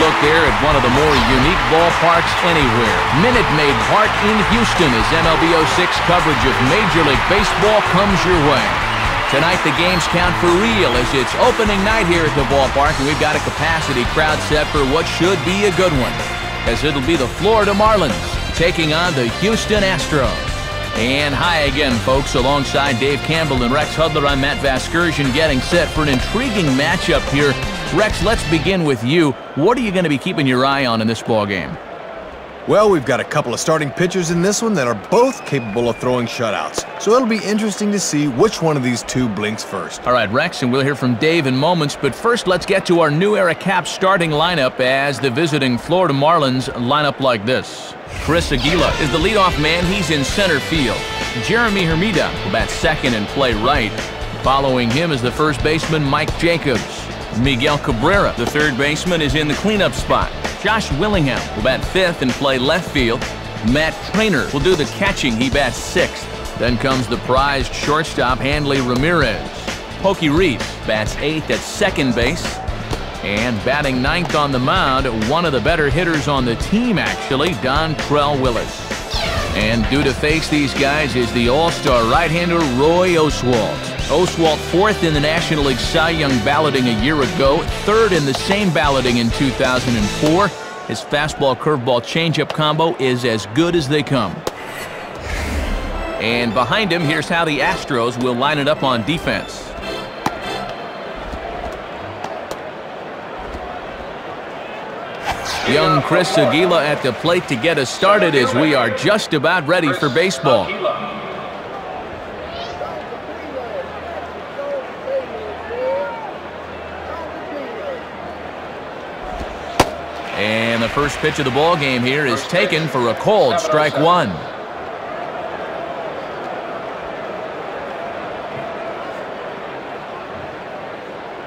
look there at one of the more unique ballparks anywhere. Minute Maid Park in Houston as MLB 06 coverage of Major League Baseball comes your way. Tonight the games count for real as it's opening night here at the ballpark, and we've got a capacity crowd set for what should be a good one, as it'll be the Florida Marlins taking on the Houston Astros. And hi again, folks. Alongside Dave Campbell and Rex Hudler, I'm Matt Vasgersian, getting set for an intriguing matchup here. Rex, let's begin with you. What are you going to be keeping your eye on in this ball game? Well, we've got a couple of starting pitchers in this one that are both capable of throwing shutouts. So it'll be interesting to see which one of these two blinks first. All right, Rex, and we'll hear from Dave in moments. But first, let's get to our new era Caps starting lineup as the visiting Florida Marlins line up like this. Chris Aguila is the leadoff man. He's in center field. Jeremy Hermida will bat second and play right. Following him is the first baseman, Mike Jacobs. Miguel Cabrera, the third baseman, is in the cleanup spot. Josh Willingham will bat fifth and play left field. Matt Trainer will do the catching. He bats sixth. Then comes the prized shortstop, Hanley Ramirez. Pokey Reese bats eighth at second base. And batting ninth on the mound, one of the better hitters on the team, actually, Dontrell Willis. And due to face these guys is the all-star right-hander Roy Oswalt. Oswalt fourth in the National League Cy Young balloting a year ago, third in the same balloting in 2004. His fastball curveball changeup combo is as good as they come. And behind him, here's how the Astros will line it up on defense. Young Chris Aguila at the plate to get us started as we are just about ready for baseball. And the first pitch of the ball game here is taken for a called strike one.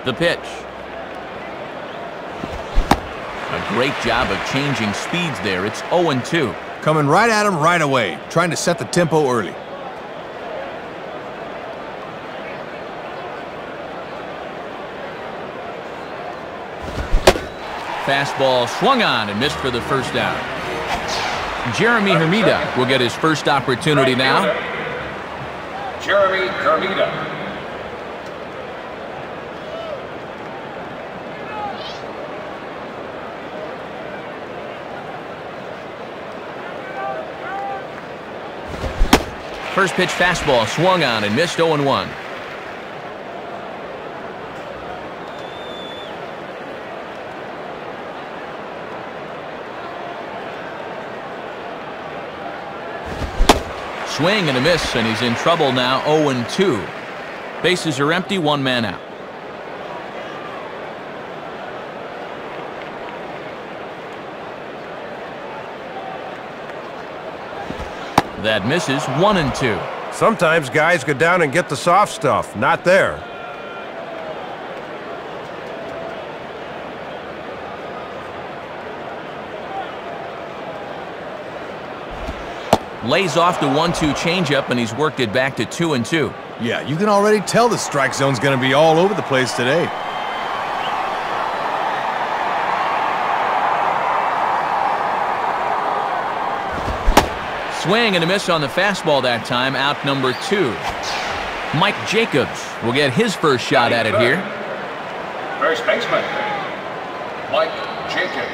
The pitch. A great job of changing speeds there. It's 0-2. Coming right at him right away, trying to set the tempo early. Fastball swung on and missed for the first down. Jeremy Hermida will get his first opportunity now. Jeremy Hermida. First pitch fastball swung on and missed 0-1. Swing and a miss, and he's in trouble now, 0-2. Bases are empty, one man out. That misses, 1-2. Sometimes guys go down and get the soft stuff. Not there. Lays off the 1-2 changeup, and he's worked it back to 2-2. Yeah, you can already tell the strike zone's going to be all over the place today. Swing and a miss on the fastball that time, out number 2. Mike Jacobs will get his first shot at it here. First baseman, Mike Jacobs.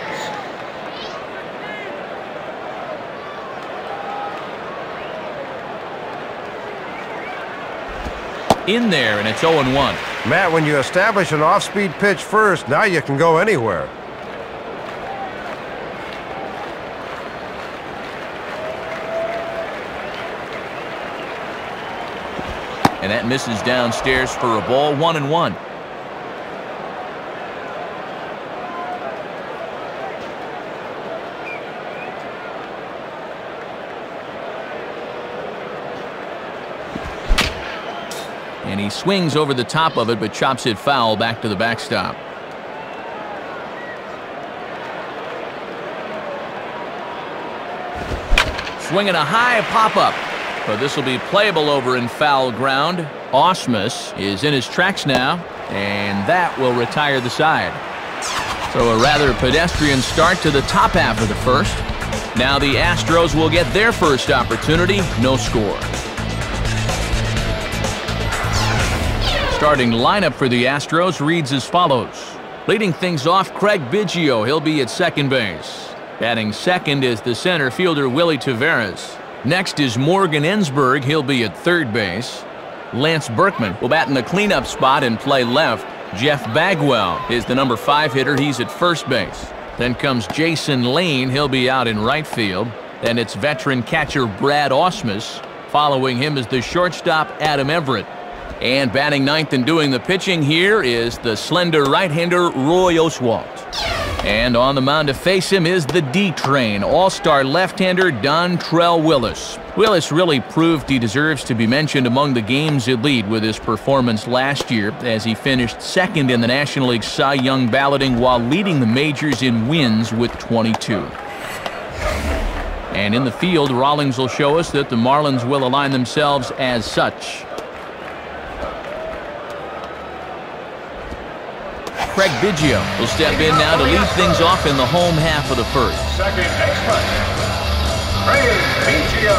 In there, and it's 0-1. Matt, when you establish an off-speed pitch first, now you can go anywhere. And that misses downstairs for a ball, 1-1. And he swings over the top of it, but chops it foul back to the backstop. Swinging a high pop-up. But this will be playable over in foul ground. Osmus is in his tracks now, and that will retire the side. So a rather pedestrian start to the top half of the first. Now the Astros will get their first opportunity. No score. Starting lineup for the Astros reads as follows. Leading things off, Craig Biggio. He'll be at second base. Batting second is the center fielder Willie Taveras. Next is Morgan Ensberg. He'll be at third base. Lance Berkman will bat in the cleanup spot and play left. Jeff Bagwell is the number 5 hitter. He's at first base. Then comes Jason Lane. He'll be out in right field. Then it's veteran catcher Brad Ausmus. Following him is the shortstop Adam Everett. And batting ninth and doing the pitching here is the slender right-hander Roy Oswalt. And on the mound to face him is the D-Train, all-star left-hander Dontrell Willis. Willis really proved he deserves to be mentioned among the game's elite with his performance last year as he finished second in the National League Cy Young balloting while leading the majors in wins with 22. And in the field, Rawlings will show us that the Marlins will align themselves as such. Craig Biggio will step in now to lead things off in the home half of the first. Second baseman, Craig Biggio.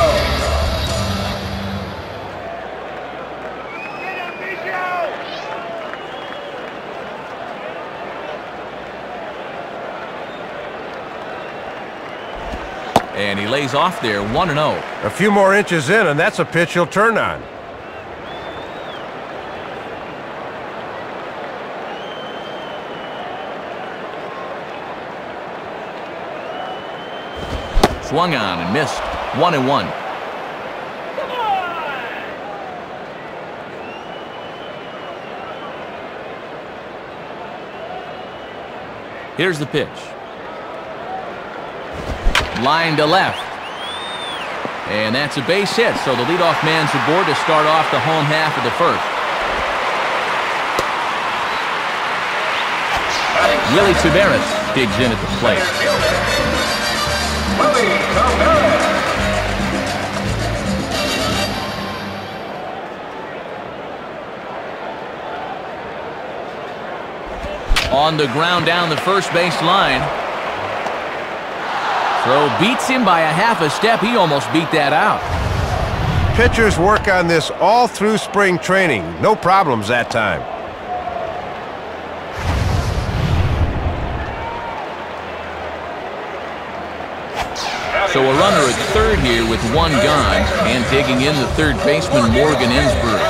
And he lays off there, 1-0. A few more inches in, and that's a pitch he'll turn on. Swung on and missed. 1-1. Here's the pitch. Line to left. And that's a base hit, so the leadoff man's aboard to start off the home half of the first. Willie Taveras digs in at the plate. Willie Taveras. On the ground down the first base line. Throw beats him by a half a step. He almost beat that out. Pitchers work on this all through spring training. No problems that time. So a runner at third here with one gone, and digging in the third baseman Morgan Ensberg.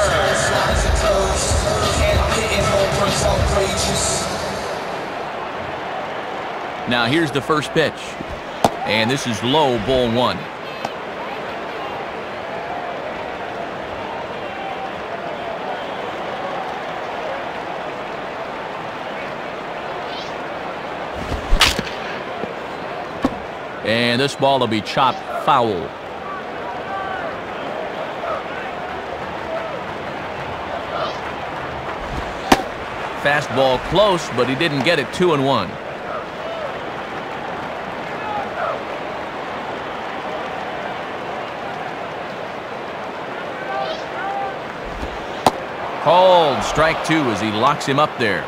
Now here's the first pitch, and this is low, ball 1. And this ball will be chopped foul. Fastball close, but he didn't get it. 2-1. Called strike 2 as he locks him up there.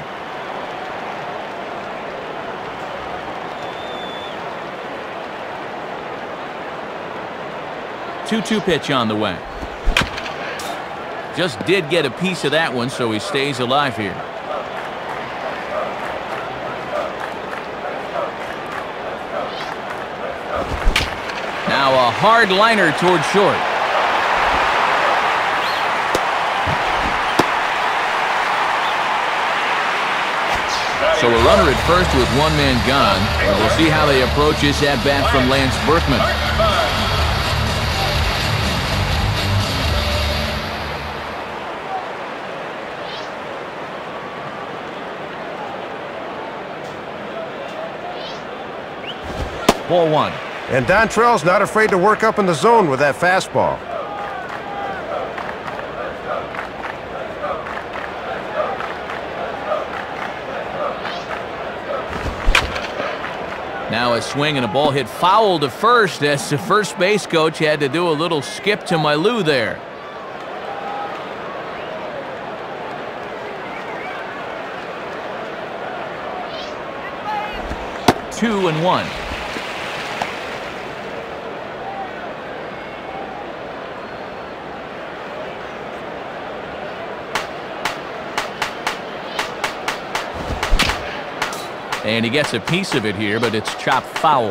Two-two pitch on the way. Just did get a piece of that one, so he stays alive here. Now a hard liner toward short. So a runner at first with one man gone. We'll see how they approach this at bat from Lance Berkman. Ball 1. And Dontrell's not afraid to work up in the zone with that fastball. Now a swing and a ball hit foul to first as the first base coach had to do a little skip to my loo there. 2-1. And he gets a piece of it here, but it's chopped foul.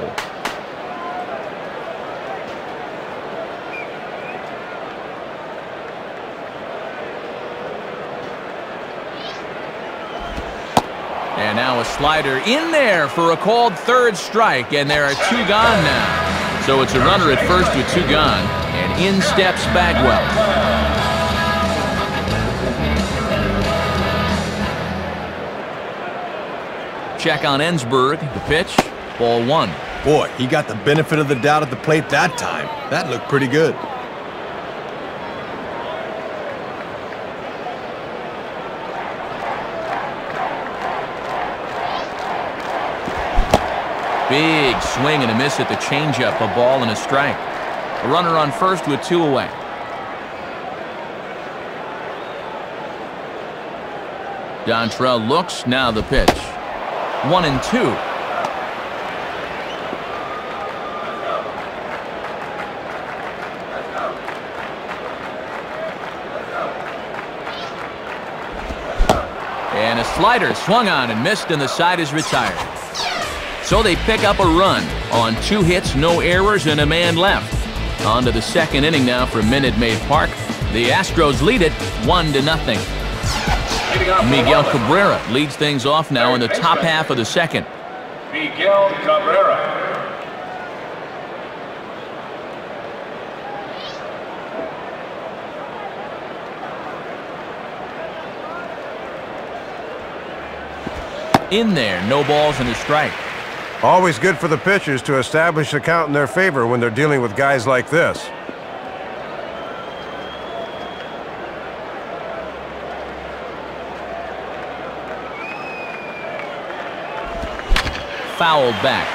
And now a slider in there for a called third strike, and there are 2 gone now. So it's a runner at first with 2 gone, and in steps Bagwell. Check on Ensberg, the pitch, ball 1. Boy, he got the benefit of the doubt at the plate that time. That looked pretty good. Big swing and a miss at the changeup, a ball and a strike. A runner on first with 2 away. Dontrell looks, now the pitch. 1-2. And a slider swung on and missed, and the side is retired. So they pick up a run on 2 hits, no errors, and a man left. On to the second inning now from Minute Maid Park. The Astros lead it 1-0. Miguel Cabrera leads things off now in the top half of the second. Miguel Cabrera. In there, no balls and a strike. Always good for the pitchers to establish the count in their favor when they're dealing with guys like this. Fouled back.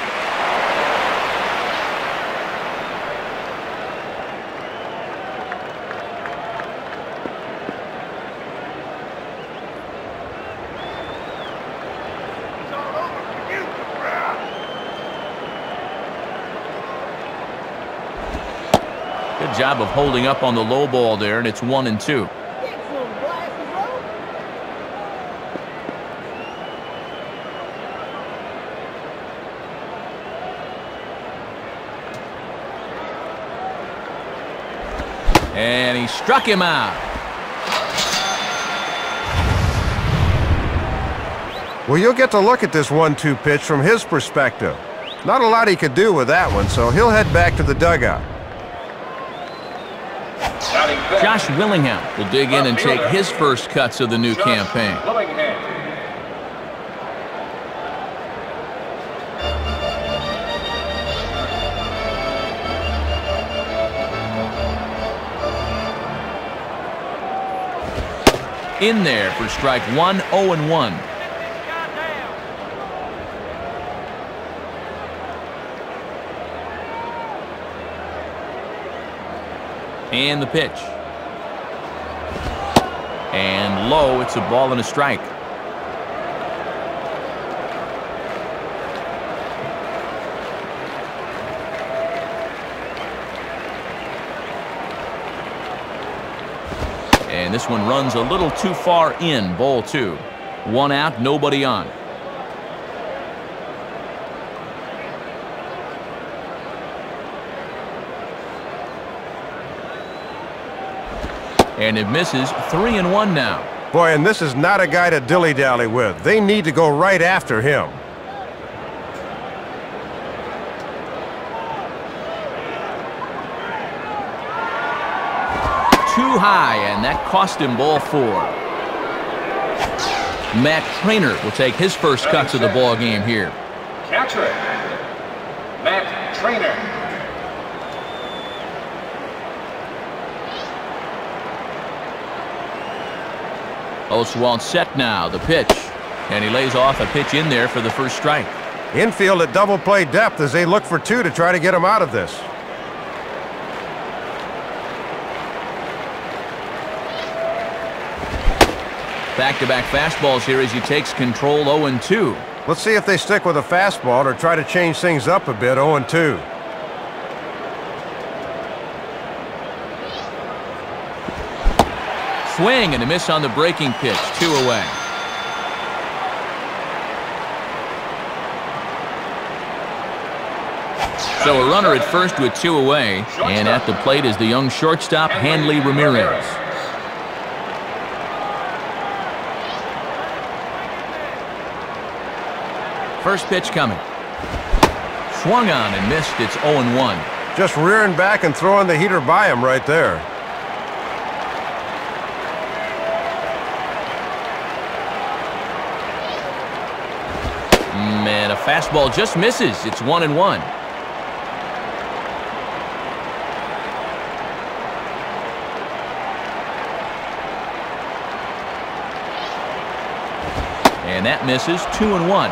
Good job of holding up on the low ball there, and it's 1-2. And he struck him out. Well, you'll get to look at this 1-2 pitch from his perspective. Not a lot he could do with that one, so he'll head back to the dugout. Josh Willingham will dig in and take his first cuts of the new campaign. In there for strike 1, 0-1. And the pitch. And low, it's a ball and a strike. And this one runs a little too far in, ball 2. 1 out, nobody on. And it misses. 3-1 now. Boy, and this is not a guy to dilly-dally with. They need to go right after him. Too high, and that cost him ball 4. Matt Trainer will take his first cuts of the ball game here. Catcher, Matt Trainer. Oswalt set now, the pitch. And he lays off a pitch in there for the first strike. Infield at double play depth as they look for 2 to try to get him out of this. Back-to-back fastballs here as he takes control. 0-2. Let's see if they stick with a fastball or try to change things up a bit. 0-2. Swing and a miss on the breaking pitch. 2 away. So a runner at first with 2 away, and at the plate is the young shortstop, Hanley Ramirez. First pitch coming. Swung on and missed. It's 0-1. Just rearing back and throwing the heater by him right there. Man, a fastball just misses. It's 1-1. And that misses. 2-1.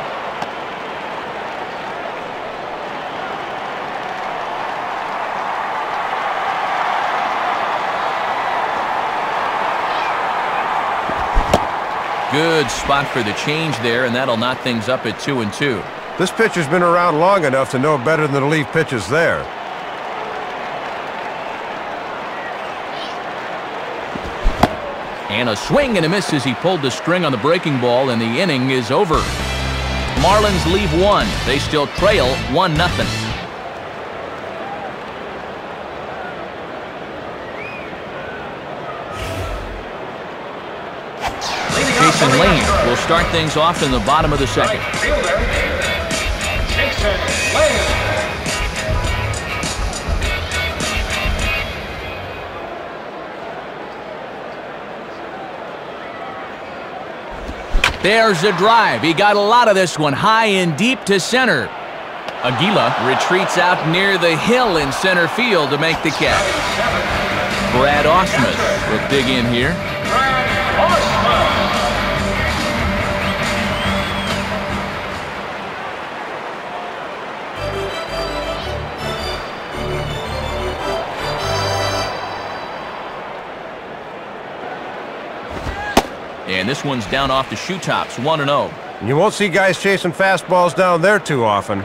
Good spot for the change there, and that'll knot things up at 2-2. This pitcher's been around long enough to know better than to leave pitches there. And a swing and a miss as he pulled the string on the breaking ball, and the inning is over. Marlins leave 1. They still trail 1-0. Jason Lane will start things off in the bottom of the second. Right fielder, Jason Lane. There's a drive. He got a lot of this one, high and deep to center. Aguila retreats out near the hill in center field to make the catch. Brad Osmus will dig in here. Brad Osmus. And this one's down off the shoe tops, 1-0. And you won't see guys chasing fastballs down there too often.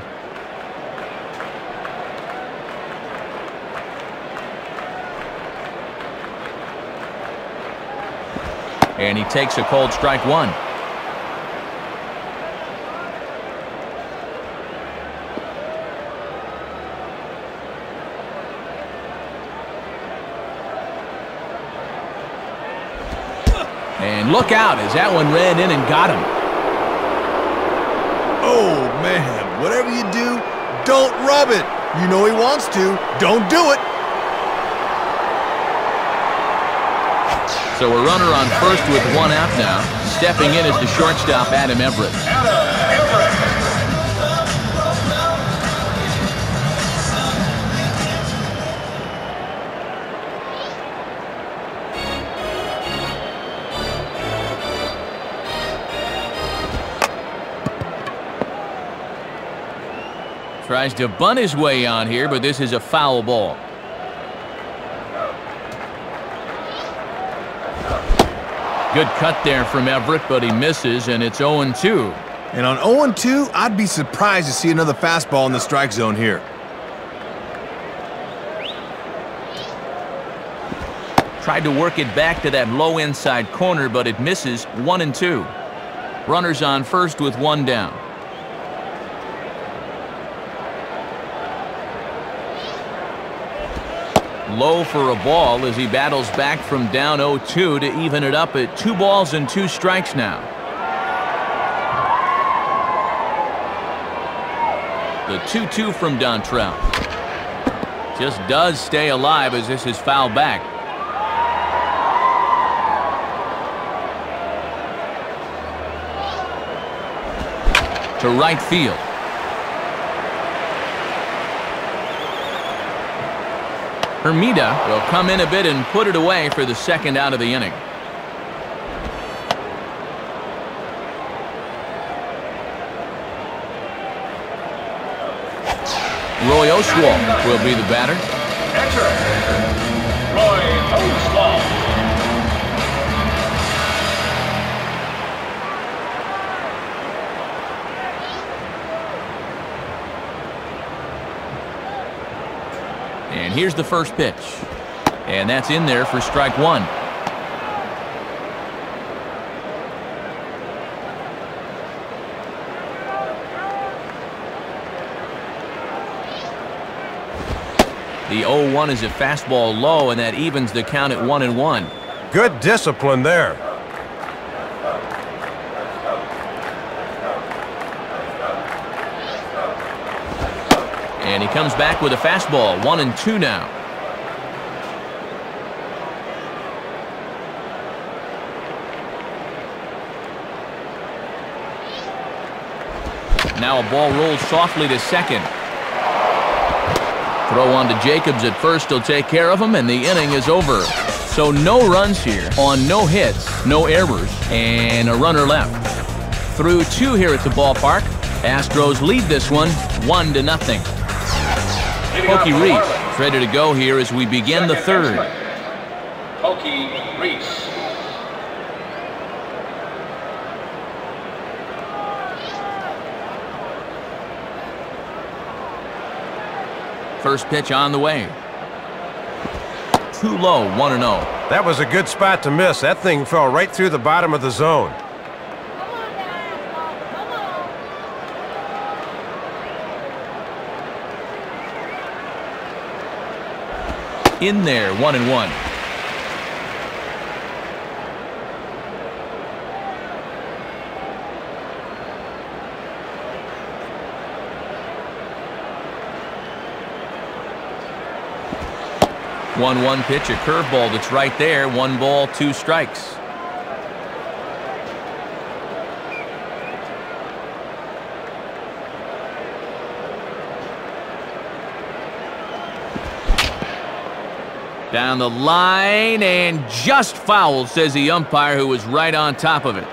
And he takes a cold strike 1. And look out as that one ran in and got him. Oh, man. Whatever you do, don't rub it. You know he wants to. Don't do it. So a runner on first with 1 out now. Stepping in is the shortstop, Adam Everett. Tries to bunt his way on here, but this is a foul ball. Good cut there from Everett, but he misses, and it's 0-2. And on 0-2, I'd be surprised to see another fastball in the strike zone here. Tried to work it back to that low inside corner, but it misses. 1-2. Runners on first with 1 down. Low for a ball as he battles back from down 0-2 to even it up at 2 balls and 2 strikes now. The 2-2 from Dontrell. Just does stay alive as this is fouled back. To right field. Hermida will come in a bit and put it away for the second out of the inning. Roy Oswalt will be the batter. Catcher, Roy Oswalt. And here's the first pitch. And that's in there for strike one. The 0-1 is a fastball low, and that evens the count at 1-1. Good discipline there. And he comes back with a fastball, 1-2 now. Now a ball rolls softly to second. Throw on to Jacobs at first. He'll take care of him, and the inning is over. So no runs here on no hits, no errors, and a runner left. Through 2 here at the ballpark. Astros lead this one 1-0. Pokey Reese ready to go here as we begin the third. Pokey Reese. First pitch on the way. Too low, 1-0. That was a good spot to miss. That thing fell right through the bottom of the zone. In there, 1-1. One pitch, a curveball that's right there. 1 ball, 2 strikes. Down the line and just foul, says the umpire, who was right on top of it.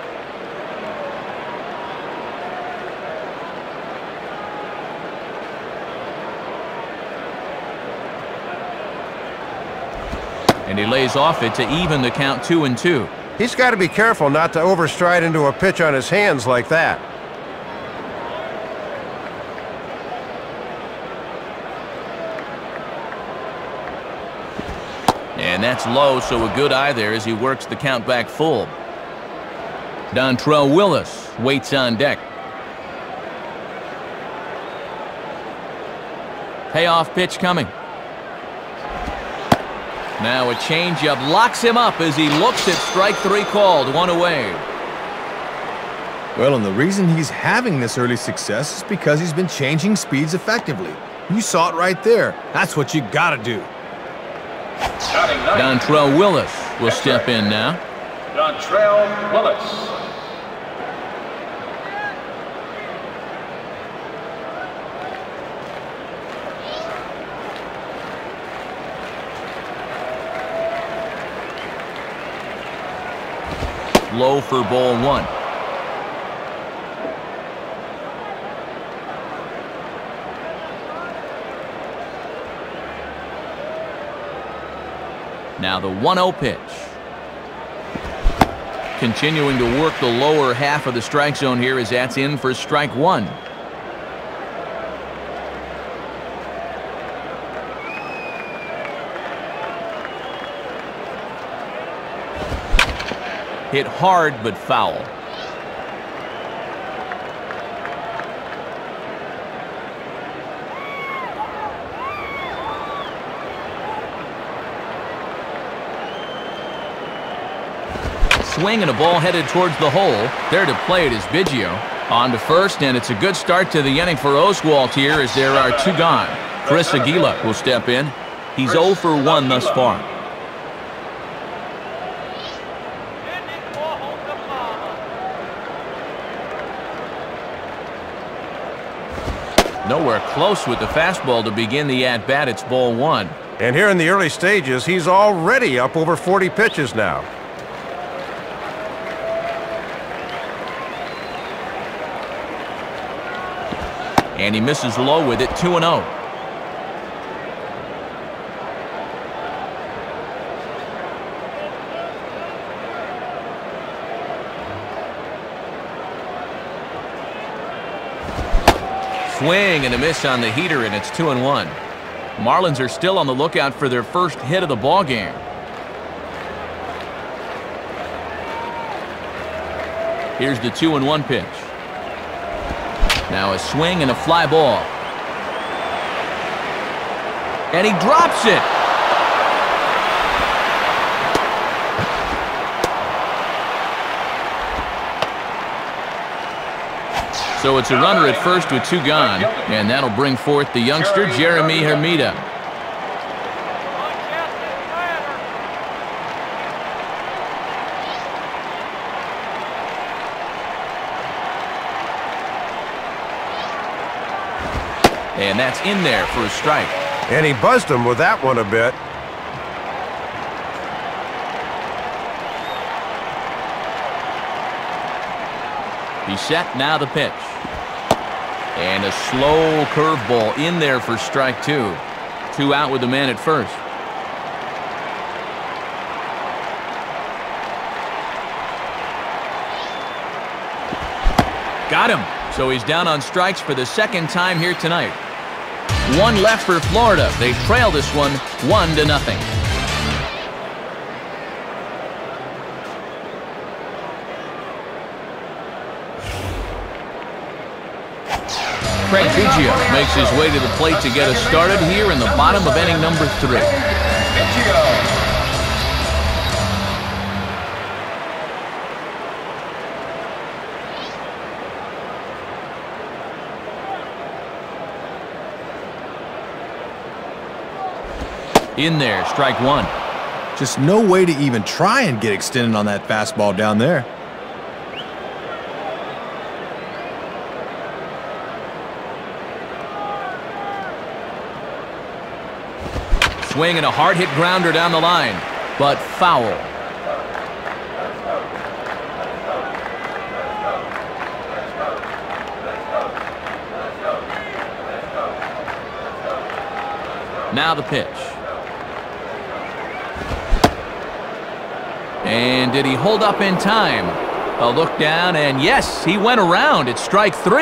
And he lays off it to even the count 2-2. He's got to be careful not to overstride into a pitch on his hands like that. And that's low, so a good eye there as he works the count back full. Dontrell Willis waits on deck. Payoff pitch coming. Now a changeup locks him up as he looks at strike 3 called, 1 away. Well, and the reason he's having this early success is because he's been changing speeds effectively. You saw it right there. That's what you gotta do. Dontrell Willis will step in now. Dontrell Willis. Low for ball 1. Now the 1-0 pitch. Continuing to work the lower half of the strike zone here as that's in for strike 1. Hit hard but foul. Swing and a ball headed towards the hole. There to play it is Biggio. On to first, and it's a good start to the inning for Oswalt here as there are 2 gone. Chris Aguila will step in. He's 0 for 1 thus far. Nowhere close with the fastball to begin the at-bat. It's ball 1. And here in the early stages, he's already up over 40 pitches now. And he misses low with it, 2-0. Swing and a miss on the heater, and it's 2-1. Marlins are still on the lookout for their first hit of the ball game. Here's the 2-1 pitch. Now a swing and a fly ball. And he drops it. So it's a runner at first with 2 gone, and that'll bring forth the youngster, Jeremy Hermida. And that's in there for a strike. And he buzzed him with that one a bit. He's set, now the pitch. And a slow curveball in there for strike 2. 2 out with the man at first. Got him. So he's down on strikes for the second time here tonight. 1 left for Florida. They trail this one 1-0. Craig Biggio makes his way to the plate to get us started here in the bottom of inning number 3. In there, strike 1. Just no way to even try and get extended on that fastball down there. Swing and a hard hit grounder down the line, but foul. Now the pitch. And did he hold up in time? A look down, and yes, he went around. It's strike 3.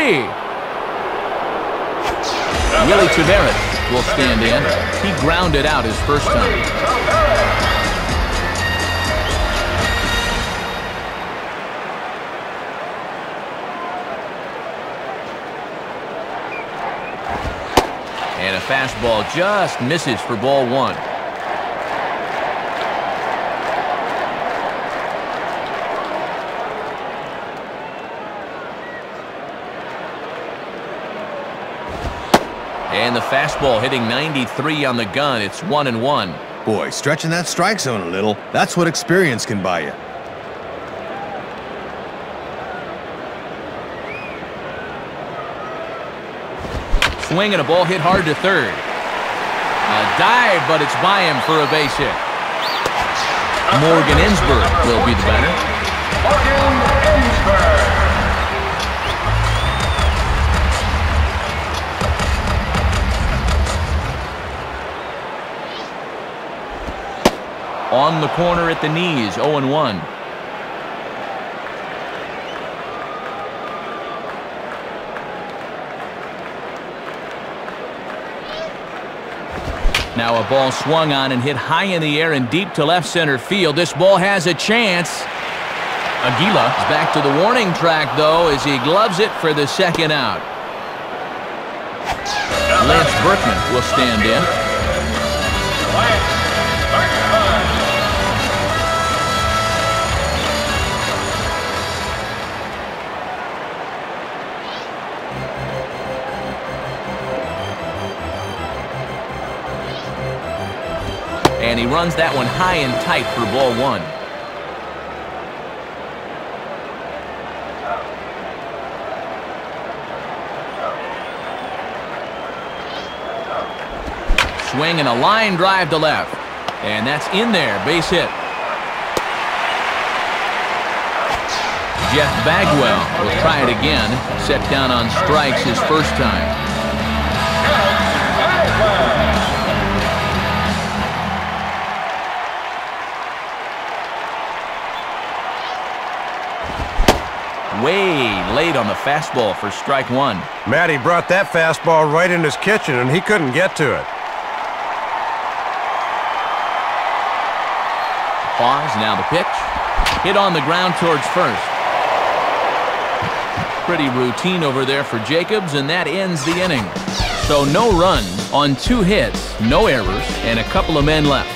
Willie Taveras will stand in. He grounded out his first time. And a fastball just misses for ball 1. And the fastball hitting 93 on the gun. It's 1-1. Boy, stretching that strike zone a little. That's what experience can buy you. Swing and a ball hit hard to third. A dive, but it's by him for a base hit. Morgan Ensberg will be the batter. Morgan Ensberg. On the corner at the knees, 0-1. Now a ball swung on and hit high in the air and deep to left center field. This ball has a chance. Aguila is back to the warning track, though, as he gloves it for the second out. Lance Berkman will stand in. And he runs that one high and tight for ball 1. Swing and a line drive to left. And that's in there, base hit. Jeff Bagwell will try it again. Set down on strikes his first time. Way late on the fastball for strike 1. Matty brought that fastball right in his kitchen, and he couldn't get to it. pause, now the pitch. Hit on the ground towards first. Pretty routine over there for Jacobs, and that ends the inning. So no runs on 2 hits, no errors, and a couple of men left.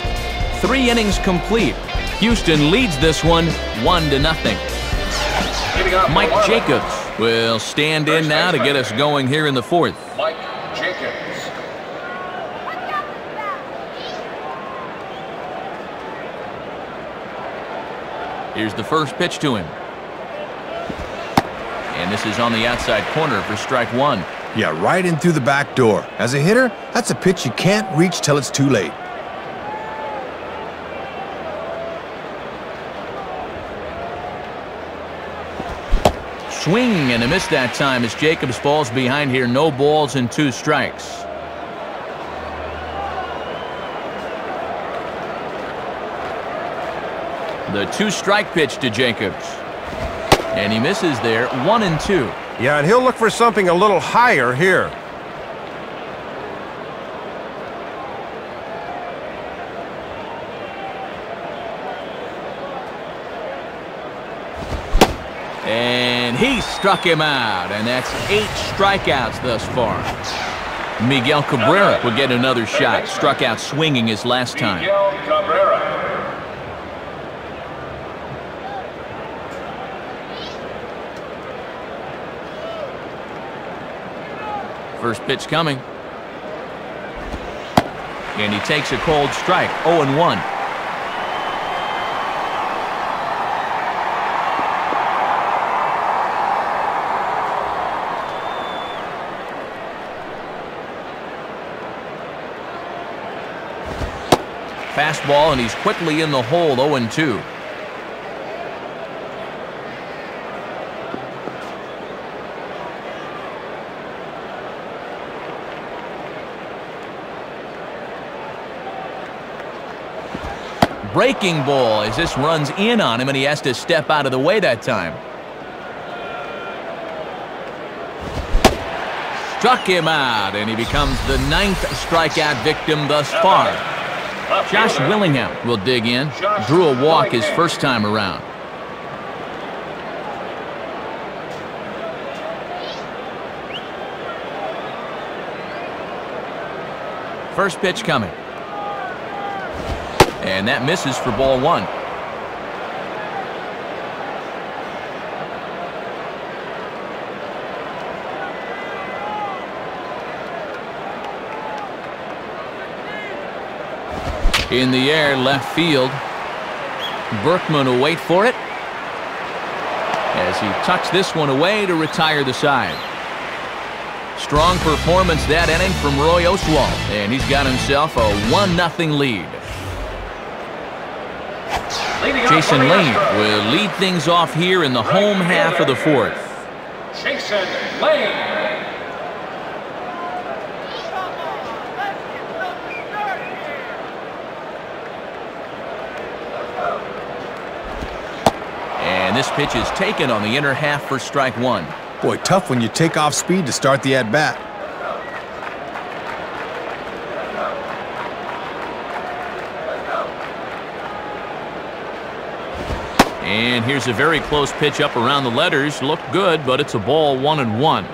3 innings complete. Houston leads this one 1-0. Mike Jacobs will stand in now to get us going here in the 4th. Mike Jacobs. Here's the first pitch to him. And this is on the outside corner for strike 1. Yeah, right in through the back door. As a hitter, that's a pitch you can't reach till it's too late. Swing and a miss that time as Jacobs falls behind here. No balls and 2 strikes. The 2-strike pitch to Jacobs. And he misses there, 1-2. Yeah, and he'll look for something a little higher here. And he struck him out, and that's 8 strikeouts thus far. Miguel Cabrera will get another shot. Struck out swinging his last time. Miguel Cabrera. First pitch coming. And he takes a cold strike, 0-1. Fastball, and he's quickly in the hole, 0-2. Breaking ball as this runs in on him, and he has to step out of the way that time. Struck him out, and he becomes the 9th strikeout victim thus far. Josh Willingham will dig in. Drew a walk his first time around. First pitch coming. And that misses for ball 1. In the air, left field. Berkman will wait for it as he tucks this one away to retire the side. Strong performance that inning from Roy Oswalt, and he's got himself a 1-0 lead. Jason Lane will lead things off here in the home half of the 4th. Jason Lane. And this pitch is taken on the inner half for strike 1. Boy, tough when you take off speed to start the at-bat. And here's a very close pitch up around the letters. Looked good, but it's a ball, 1-1.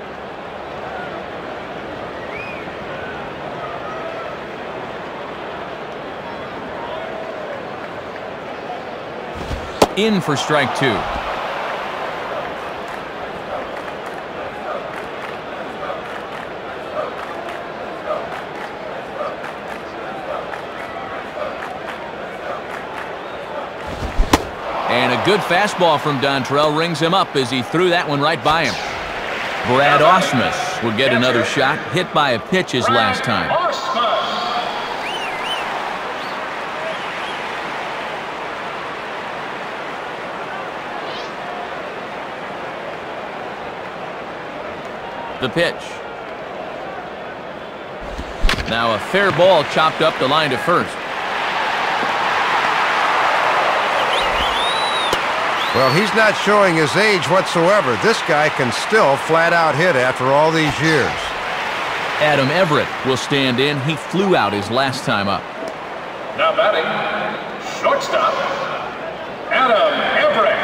In for strike 2. And a good fastball from Dontrell rings him up as he threw that one right by him. Brad Ausmus will get another shot, hit by a pitch his last time. The pitch. Now a fair ball chopped up the line to first. Well, he's not showing his age whatsoever. This guy can still flat out hit after all these years. Adam Everett will stand in. He flew out his last time up. Now batting, shortstop, Adam Everett.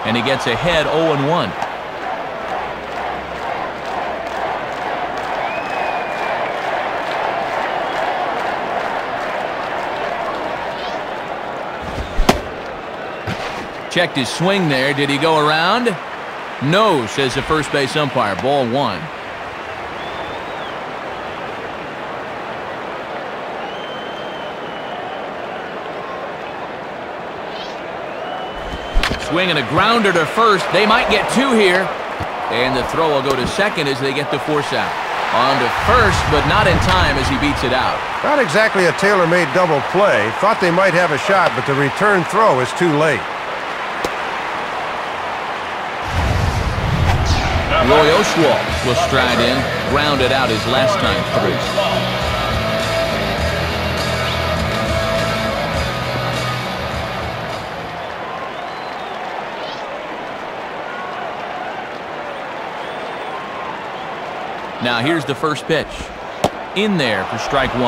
And he gets ahead 0-1. Checked his swing there. Did he go around? No, says the first base umpire. Ball 1. Swinging a grounder to first. They might get 2 here. And the throw will go to second as they get the force out. On to first, but not in time as he beats it out. Not exactly a tailor-made double play. Thought they might have a shot, but the return throw is too late. Roy Oswalt will stride in, grounded out his last time through. Now here's the first pitch. In there for strike 1.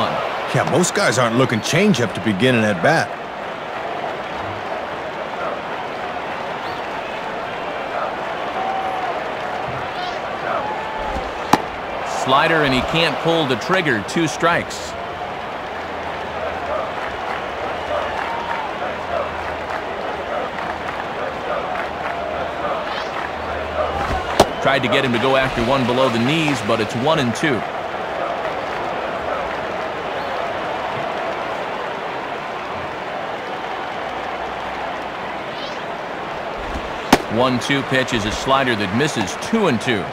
Yeah, most guys aren't looking changeup to begin an at-bat. Slider, and he can't pull the trigger. 2 strikes. Tried to get him to go after one below the knees, but it's 1-2. One-two pitch is a slider that misses. 2-2.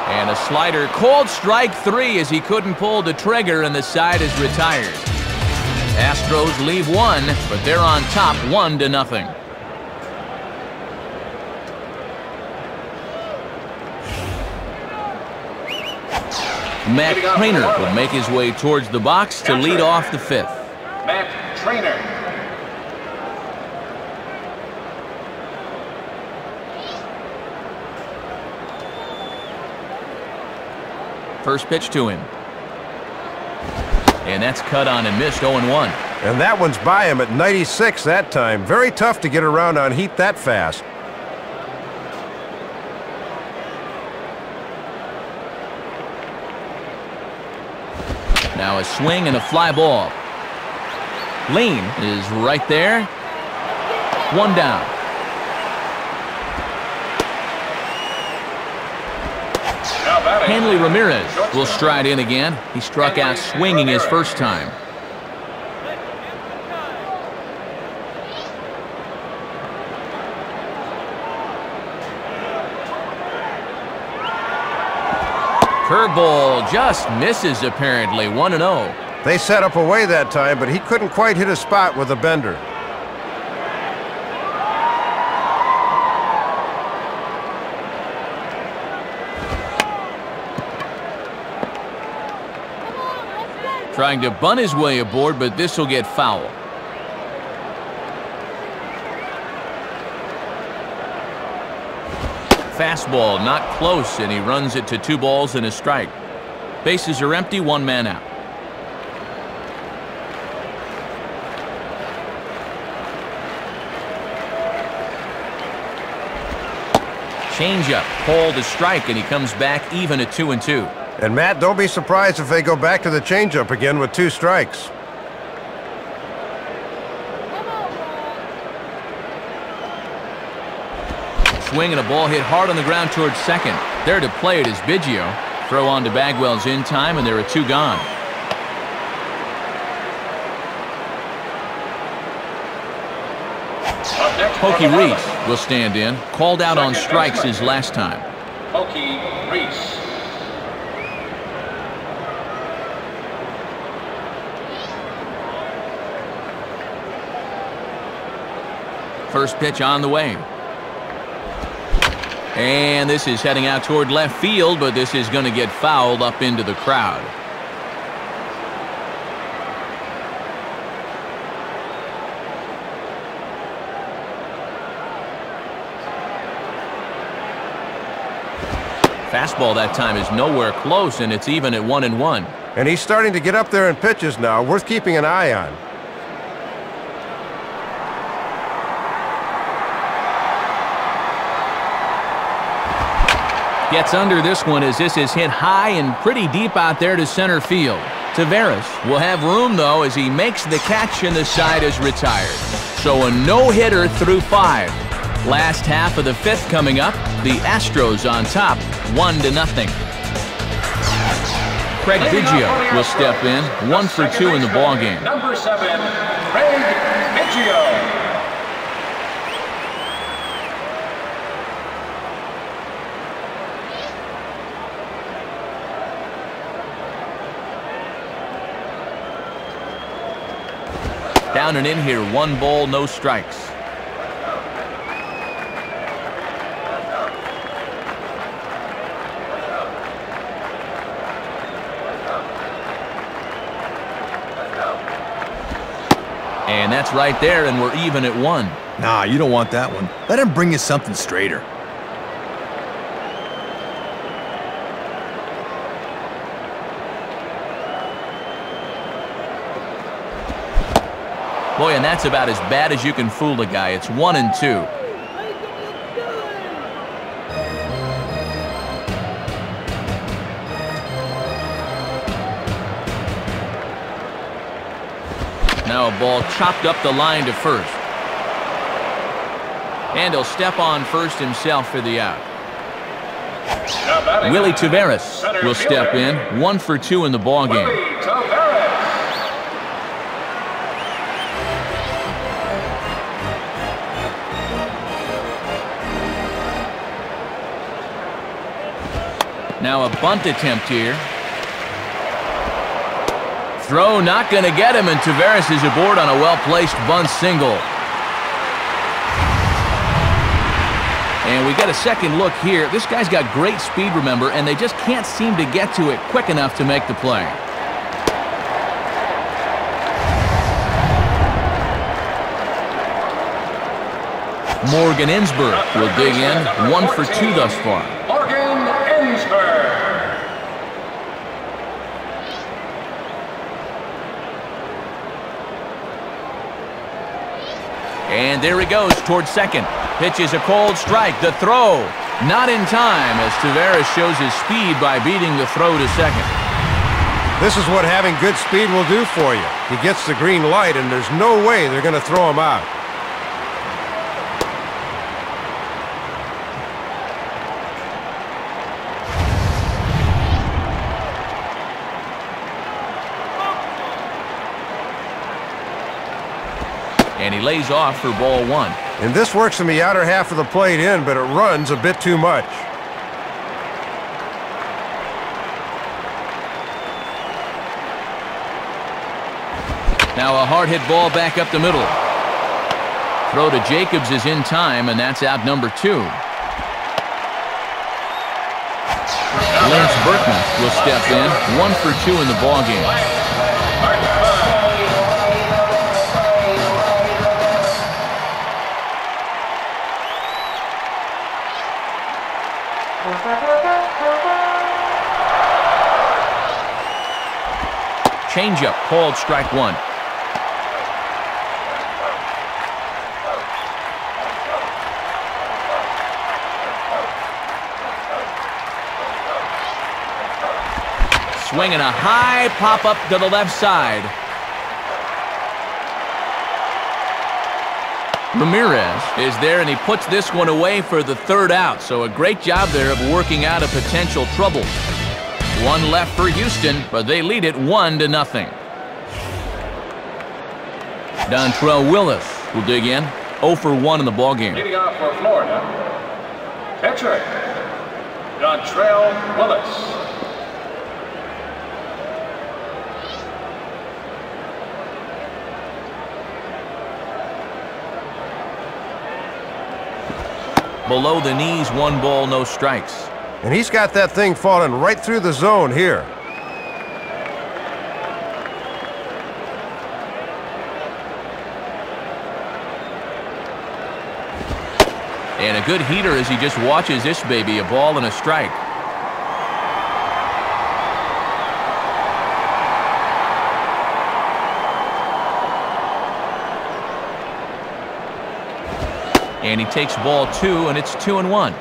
And a slider, called strike 3 as he couldn't pull the trigger and the side is retired. Astros leave 1, but they're on top 1-0. Matt Trainer will make his way towards the box to lead off the 5th. Matt Trainer. First pitch to him. And that's cut on and missed. 0-1. And that one's by him at 96 that time. Very tough to get around on heat that fast. Now a swing and a fly ball. Lane is right there. 1 down. Hanley Ramirez will stride in again. He struck out swinging his first time. Curveball just misses apparently. 1-0. They set up away that time, but he couldn't quite hit a spot with a bender. Trying to bunt his way aboard, but this will get foul. Fastball not close, and he runs it to 2 balls and a strike. Bases are empty, 1 man out. Changeup, called a strike, and he comes back even at 2-2. And Matt, don't be surprised if they go back to the changeup again with 2 strikes. Swing and a ball hit hard on the ground towards second. There to play it is Biggio. Throw on to Bagwell's in time, and there are 2 gone. Pokey Reese will stand in. Called out on strikes his last time. Pokey Reese. First pitch on the way. And this is heading out toward left field, but this is going to get fouled up into the crowd. Fastball that time is nowhere close, and it's even at 1-1. And he's starting to get up there in pitches now, worth keeping an eye on. Gets under this one as this is hit high and pretty deep out there to center field. Tavares will have room, though, as he makes the catch and the side is retired. So a no-hitter through 5. Last half of the 5th coming up. The Astros on top, 1-0. Craig Biggio will step in, 1 for 2 in the ballgame. Number 7, Craig Biggio. Down and in here, 1 ball, no strikes. And that's right there, and we're even at 1. Nah, you don't want that one. Let him bring you something straighter. Boy, and that's about as bad as you can fool a guy. It's 1-2. Now a ball chopped up the line to first. And he'll step on first himself for the out. Willie Tavares will step in, 1 for 2 in the ballgame. Now a bunt attempt here. Throw not going to get him, and Tavares is aboard on a well-placed bunt single. And we got a second look here. This guy's got great speed, remember, and they just can't seem to get to it quick enough to make the play. Morgan Ensberg will dig in, 1 for 2 thus far. Morgan Ensberg. And there he goes towards second. Pitches a cold strike. The throw not in time as Tavares shows his speed by beating the throw to second. This is what having good speed will do for you. He gets the green light, and there's no way they're going to throw him out. And he lays off for ball 1. And this works in the outer half of the plate in, but it runs a bit too much. Now a hard hit ball back up the middle. Throw to Jacobs is in time, and that's out number 2. Lance Berkman will step in, 1 for 2 in the ballgame. Changeup called strike 1. Swinging a high pop up to the left side. Ramirez is there, and he puts this one away for the 3rd out. So a great job there of working out a potential trouble. 1 left for Houston, but they lead it 1-0. Dontrell Willis will dig in, 0 for 1 in the ballgame. Leading off for Florida, pitcher Dontrell Willis. Below the knees, 1 ball, no strikes. And he's got that thing falling right through the zone here. And a good heater as he just watches this baby, a ball and a strike. And he takes ball 2, and it's 2-1.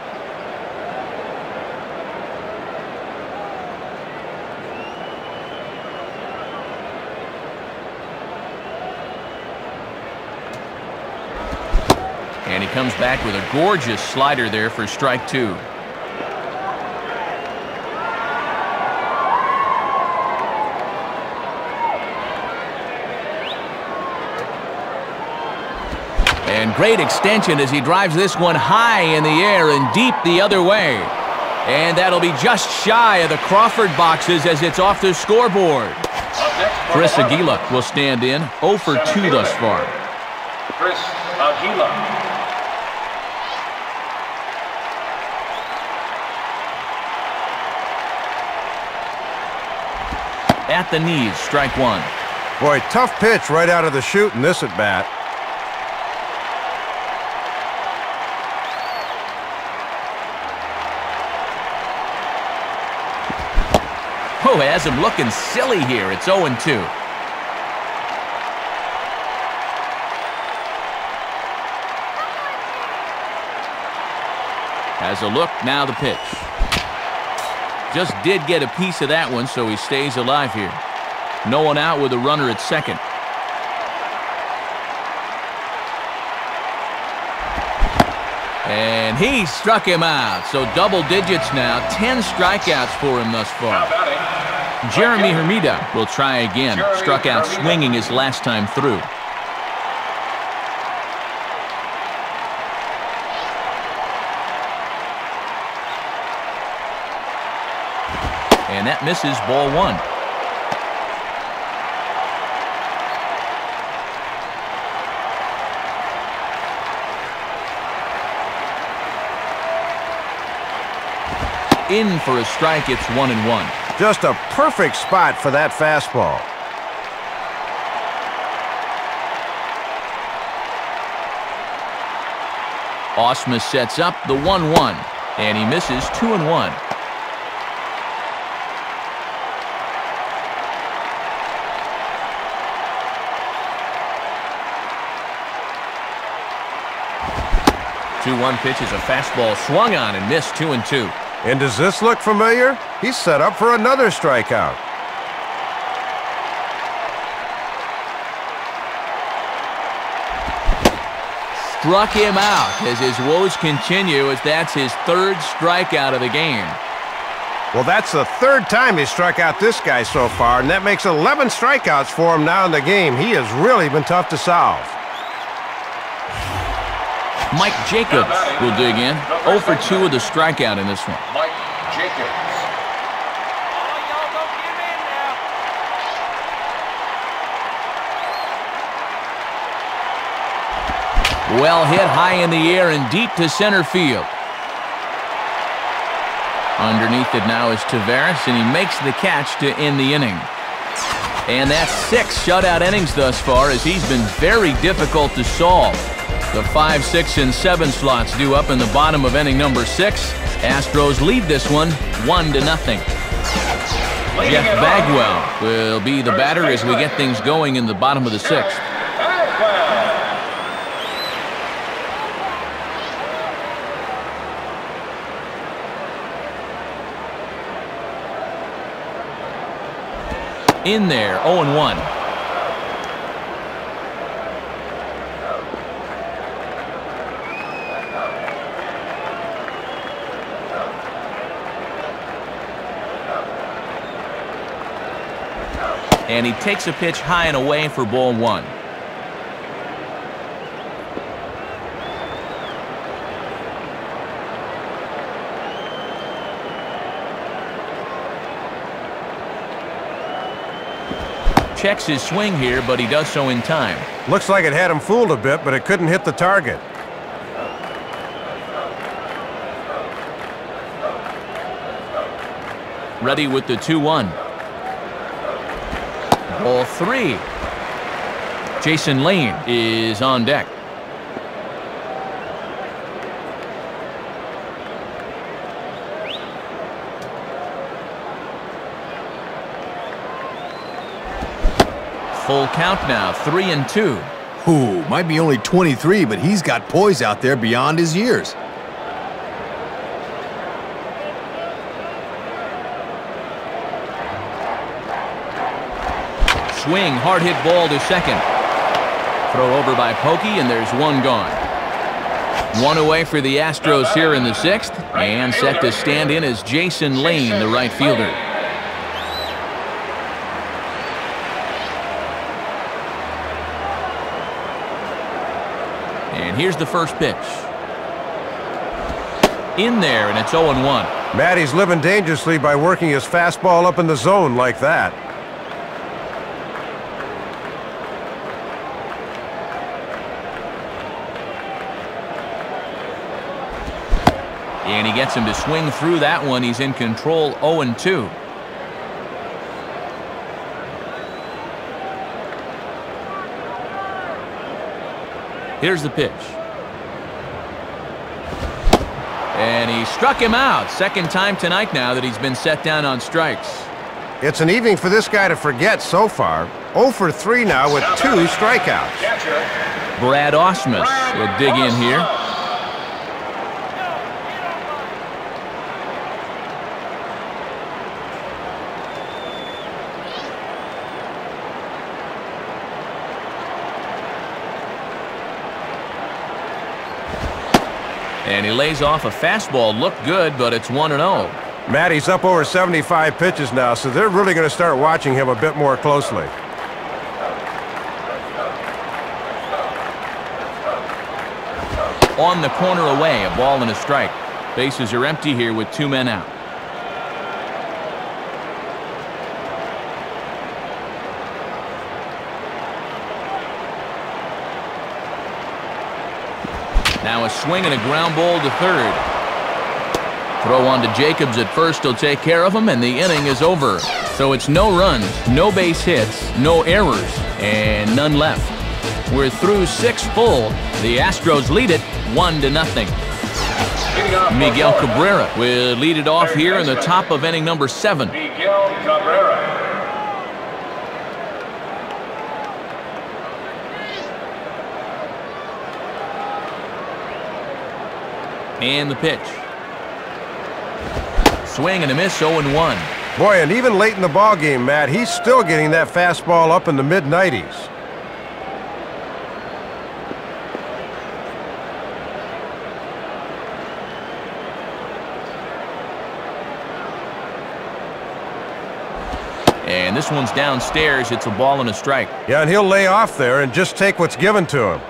And he comes back with a gorgeous slider there for strike 2. And great extension as he drives this one high in the air and deep the other way. And that'll be just shy of the Crawford boxes as it's off the scoreboard. Chris Aguila will stand in, 0 for 2 thus far. Chris Aguila. At the knees, strike 1. Boy, tough pitch right out of the chute in this at-bat. Oh, has him looking silly here. It's 0-2. Has a look, now the pitch. Just did get a piece of that one, so he stays alive here. No one out with a runner at second. And he struck him out. So double digits now, 10 strikeouts for him thus far. Jeremy Hermida will try again. Struck out swinging his last time through. And that misses, ball 1. In for a strike, it's 1-1. Just a perfect spot for that fastball. Ausmus sets up the 1-1, and he misses, 2-1. Two-one pitch is a fastball swung on and missed, 2-2. And does this look familiar? He's set up for another strikeout. Struck him out as his woes continue, as that's his 3rd strikeout of the game. Well, that's the 3rd time he struck out this guy so far, and that makes 11 strikeouts for him now in the game. He has really been tough to solve. Mike Jacobs will dig in. 0 for 2 with a strikeout in this one. Mike Jacobs. Well hit high in the air and deep to center field. Underneath it now is Taveras, and he makes the catch to end the inning. And that's 6 shutout innings thus far, as he's been very difficult to solve. The 5, 6, and 7 slots due up in the bottom of inning number 6. Astros lead this one 1-0. Jeff Bagwell will be the batter as we get things going in the bottom of the 6th. In there, 0-1. And he takes a pitch high and away for ball 1. Checks his swing here, but he does so in time. Looks like it had him fooled a bit, but it couldn't hit the target. Ready with the 2-1. Ball 3. Jason Lane is on deck. Full count now, 3-2. Ooh, might be only 23, but he's got poise out there beyond his years. Swing, hard hit ball to second. Throw over by Pokey, and there's one gone. One away for the Astros here in the sixth, and set to stand in is Jason Lane, the right fielder. And here's the first pitch. In there, and it's 0-1. Matty's living dangerously by working his fastball up in the zone like that. And he gets him to swing through that one. He's in control, 0-2. Here's the pitch. And he struck him out. Second time tonight now that he's been set down on strikes. It's an evening for this guy to forget so far. 0 for 3 now with 2 strikeouts. Brad Ausmus will dig in here. And he lays off a fastball. Looked good, but it's 1-0. Matty's up over 75 pitches now, so they're really going to start watching him a bit more closely. On the corner away, a ball and a strike. Bases are empty here with 2 men out. Now a swing and a ground ball to third. Throw on to Jacobs at first. He'll take care of him, and the inning is over. So it's no runs, no base hits, no errors, and none left. We're through 6 full. The Astros lead it 1-0. Miguel Cabrera will lead it off here in the top of inning number 7. Miguel Cabrera. And the pitch. Swing and a miss, 0-1. Boy, and even late in the ball game, Matt, he's still getting that fastball up in the mid-90s. And this one's downstairs. It's a ball and a strike. Yeah, and he'll lay off there and just take what's given to him.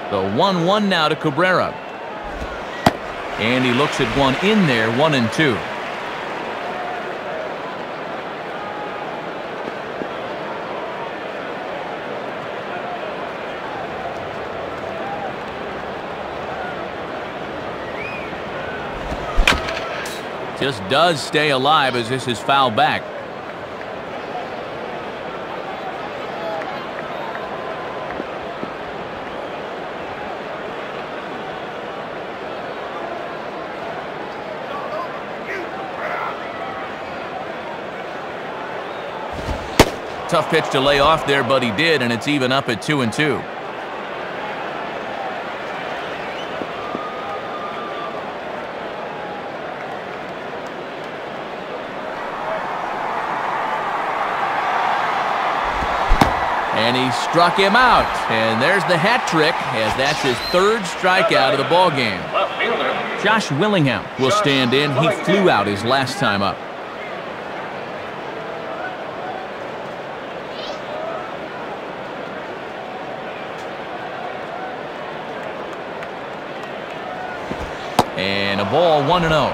The 1-1 now to Cabrera. And he looks at one in there, 1-2. Just does stay alive as this is fouled back. Tough pitch to lay off there, but he did, and it's even up at 2-2. And he struck him out. And there's the hat trick, as that's his 3rd strikeout of the ball game. Josh Willingham will stand in. He flew out his last time up. And a ball, 1-0.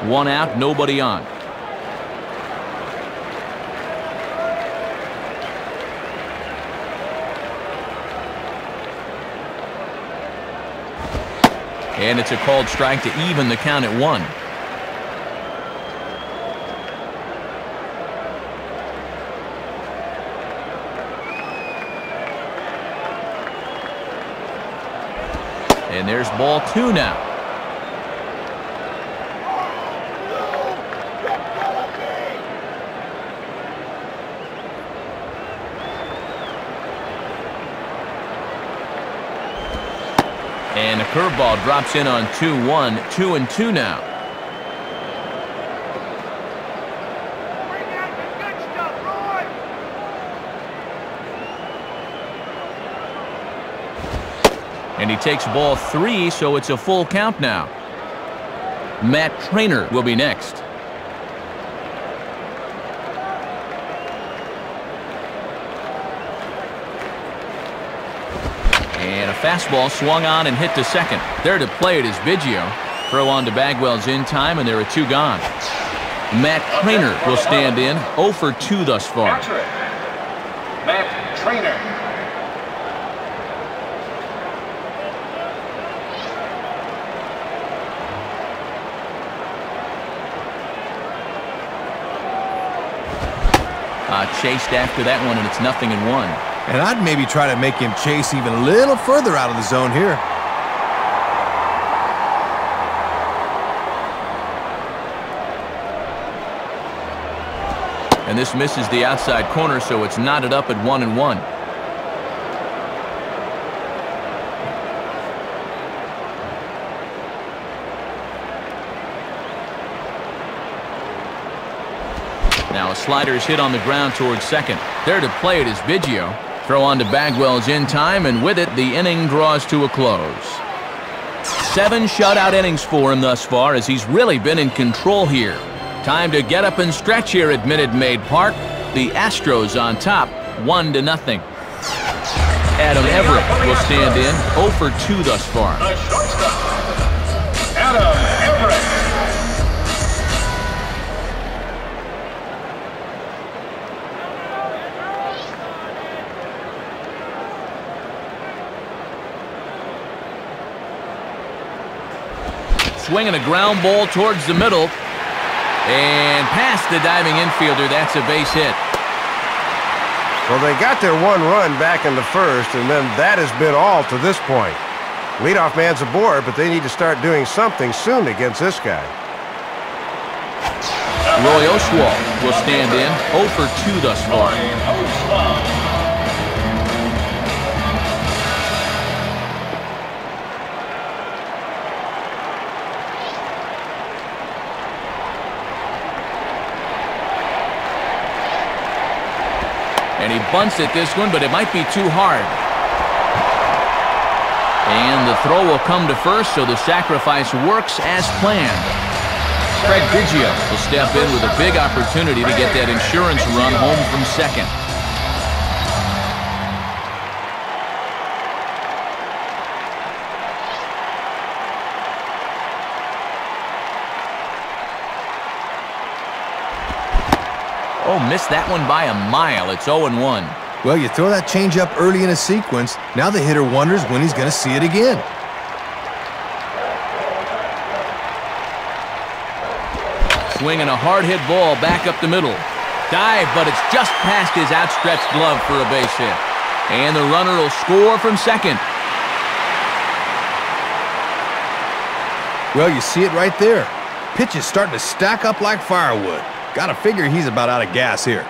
1 out, nobody on. And it's a called strike to even the count at 1. And there's ball 2 now. And a curveball drops in on 2-1, 2-2 now. And he takes ball 3, so it's a full count now. Matt Trainer will be next. And a fastball swung on and hit to second. There to play it is Biggio. Throw on to Bagwell's in time, and there are 2 gone. Matt Trainer will stand in, 0 for 2 thus far. Matt Trainer. Chased after that one, and it's 0-1. And I'd maybe try to make him chase even a little further out of the zone here. And this misses the outside corner, so it's knotted up at 1-1. Now a slider is hit on the ground towards second. There to play it is Biggio. Throw on to Bagwell's in time, and with it, the inning draws to a close. 7 shutout innings for him thus far, as he's really been in control here. Time to get up and stretch here at Minute Maid Park. The Astros on top, 1-0. Adam Everett will stand in, 0 for 2 thus far. The shortstop, Adam Everett. Swinging a ground ball towards the middle. And past the diving infielder, that's a base hit. Well, they got their 1 run back in the first, and then that has been all to this point. Leadoff man's aboard, but they need to start doing something soon against this guy. Roy Oswalt will stand in, 0 for 2 thus far. And he bunts at this one, but it might be too hard. And the throw will come to first, so the sacrifice works as planned. Craig Biggio will step in with a big opportunity to get that insurance run home from second. Oh, missed that one by a mile. It's 0-1. Well, you throw that changeup early in a sequence. Now the hitter wonders when he's going to see it again. Swinging a hard-hit ball back up the middle. Dive, but it's just past his outstretched glove for a base hit. And the runner will score from second. Well, you see it right there. Pitch is starting to stack up like firewood. Gotta figure he's about out of gas here.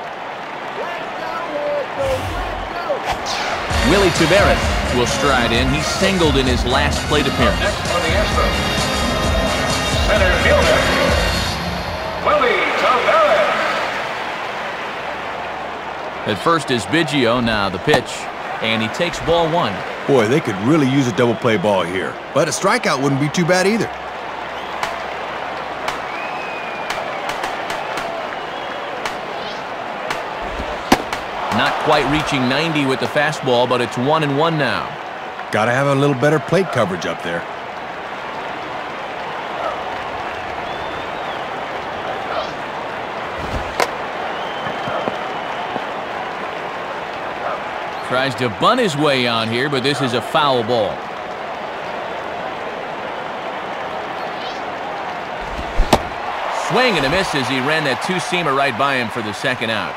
Willie Taveras will stride in. He singled in his last plate appearance. Next for the Astros, center fielder, Willie Taveras. At first is Biggio, now the pitch. And he takes ball 1. Boy, they could really use a double play ball here. But a strikeout wouldn't be too bad either. Not quite reaching 90 with the fastball, but it's 1-1 now. Gotta have a little better plate coverage up there. Tries to bunt his way on here, but this is a foul ball. Swing and a miss as he ran that 2-seamer right by him for the second out.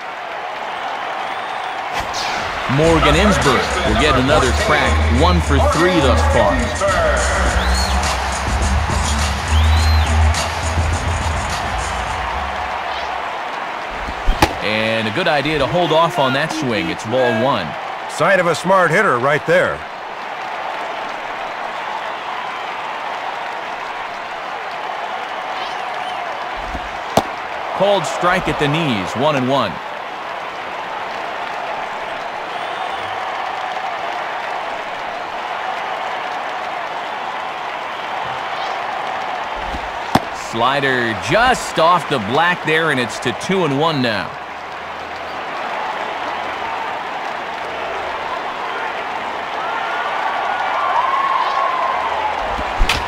Morgan Insberg will get another crack, 1 for 3 thus far. And a good idea to hold off on that swing. It's ball 1. Sign of a smart hitter right there. Called strike at the knees, 1-1. Slider just off the black there, and it's to 2-1 now.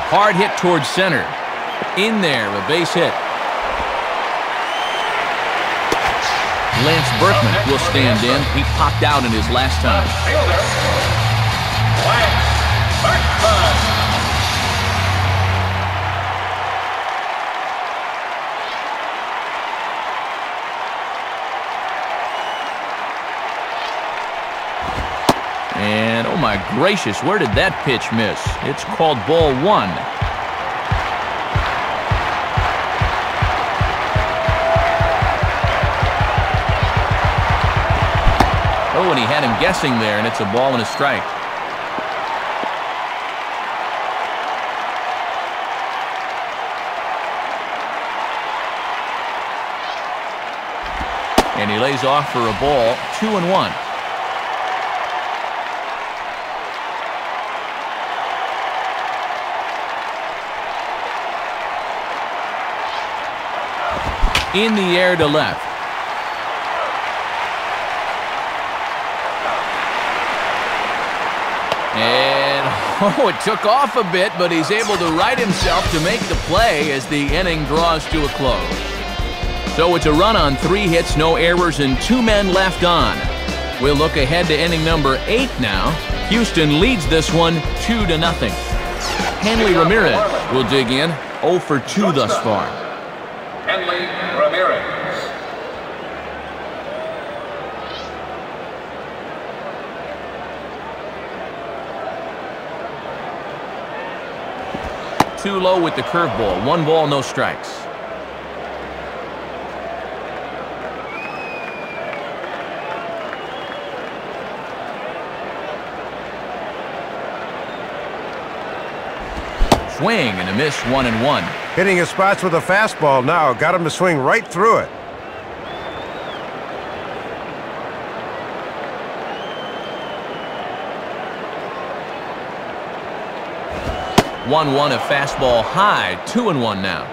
Hard hit towards center. In there, a base hit. Lance Berkman will stand in. He popped out in his last time. Fielder, Lance Berkman. And, oh my gracious, where did that pitch miss? It's called ball 1. Oh, and he had him guessing there, and it's a ball and a strike. And he lays off for a ball, 2-1. In the air to left. And, oh, it took off a bit, but he's able to right himself to make the play as the inning draws to a close. So it's a run on 3 hits, no errors, and 2 men left on. We'll look ahead to inning number 8 now. Houston leads this one 2-0. Hanley Ramirez will dig in, 0 for 2 thus far. Hanley Ramirez. Too low with the curveball. 1 ball, no strikes. Swing and a miss, 1-1. Hitting his spots with a fastball now. Got him to swing right through it. A fastball high, 2-1 now.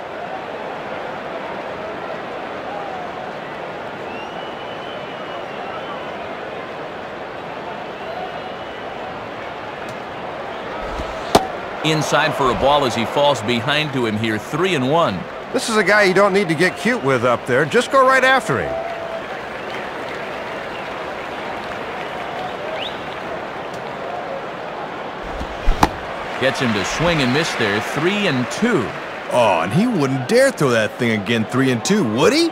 Inside for a ball as he falls behind to him here, 3-1. This is a guy you don't need to get cute with up there. Just go right after him. Gets him to swing and miss there, 3-2. Oh, and he wouldn't dare throw that thing again, 3-2, would he?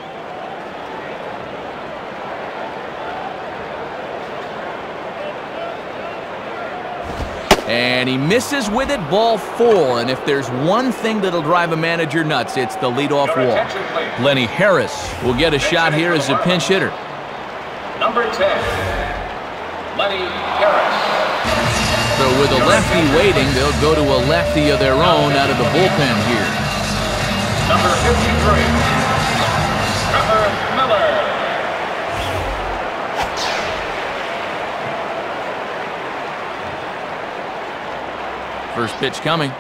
And he misses with it, ball 4. And if there's one thing that'll drive a manager nuts, it's the leadoff walk. Lenny Harris will get a shot here as a pinch hitter. Number 10, Lenny Harris. So with a lefty waiting, they'll go to a lefty of their own out of the bullpen here. Number 53, Trevor Miller. First pitch coming.